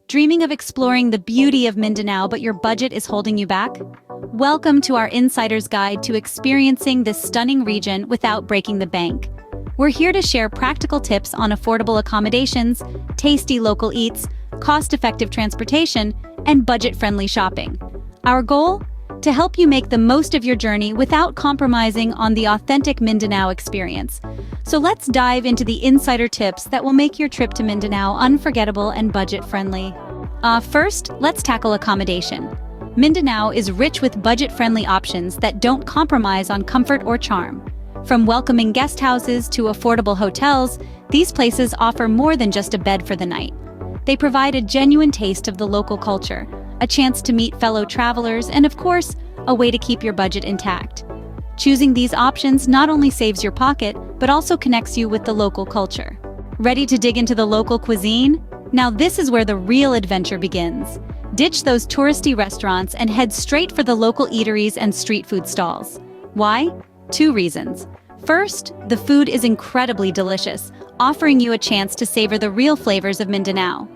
Dreaming of exploring the beauty of Mindanao but your budget is holding you back? Welcome to our Insider's Guide to experiencing this stunning region without breaking the bank. We're here to share practical tips on affordable accommodations, tasty local eats, cost-effective transportation, and budget-friendly shopping. Our goal? To help you make the most of your journey without compromising on the authentic Mindanao experience. So let's dive into the insider tips that will make your trip to Mindanao unforgettable and budget-friendly. First, let's tackle accommodation. Mindanao is rich with budget-friendly options that don't compromise on comfort or charm. From welcoming guest houses to affordable hotels, these places offer more than just a bed for the night. They provide a genuine taste of the local culture, a chance to meet fellow travelers, and of course, a way to keep your budget intact. Choosing these options not only saves your pocket, but also connects you with the local culture. Ready to dig into the local cuisine? Now this is where the real adventure begins. Ditch those touristy restaurants and head straight for the local eateries and street food stalls. Why? Two reasons. First, the food is incredibly delicious, offering you a chance to savor the real flavors of Mindanao.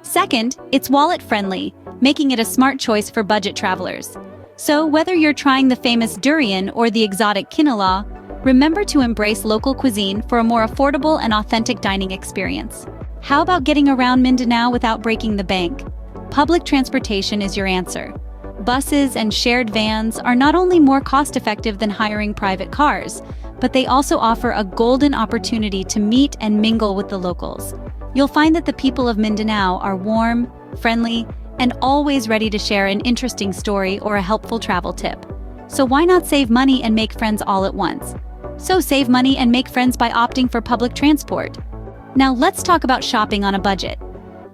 Second, it's wallet-friendly, making it a smart choice for budget travelers. So whether you're trying the famous durian or the exotic kinala, remember to embrace local cuisine for a more affordable and authentic dining experience. How about getting around Mindanao without breaking the bank? Public transportation is your answer. Buses and shared vans are not only more cost-effective than hiring private cars, but they also offer a golden opportunity to meet and mingle with the locals. You'll find that the people of Mindanao are warm, friendly, and always ready to share an interesting story or a helpful travel tip. So why not save money and make friends all at once? So save money and make friends by opting for public transport. Now let's talk about shopping on a budget.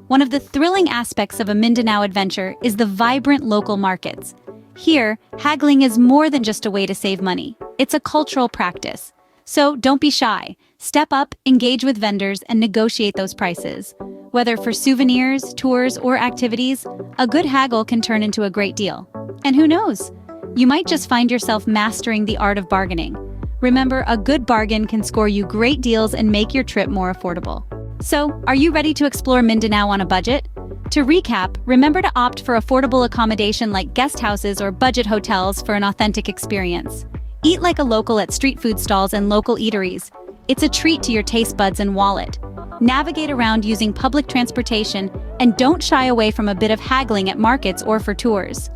One of the thrilling aspects of a Mindanao adventure is the vibrant local markets. Here, haggling is more than just a way to save money. It's a cultural practice. So don't be shy. Step up, engage with vendors, and negotiate those prices. Whether for souvenirs, tours, or activities, a good haggle can turn into a great deal. And who knows? You might just find yourself mastering the art of bargaining. Remember, a good bargain can score you great deals and make your trip more affordable. So, are you ready to explore Mindanao on a budget? To recap, remember to opt for affordable accommodation like guest houses or budget hotels for an authentic experience. Eat like a local at street food stalls and local eateries. It's a treat to your taste buds and wallet. Navigate around using public transportation and don't shy away from a bit of haggling at markets or for tours.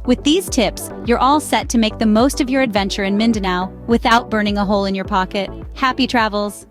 With these tips, you're all set to make the most of your adventure in Mindanao without burning a hole in your pocket. Happy travels!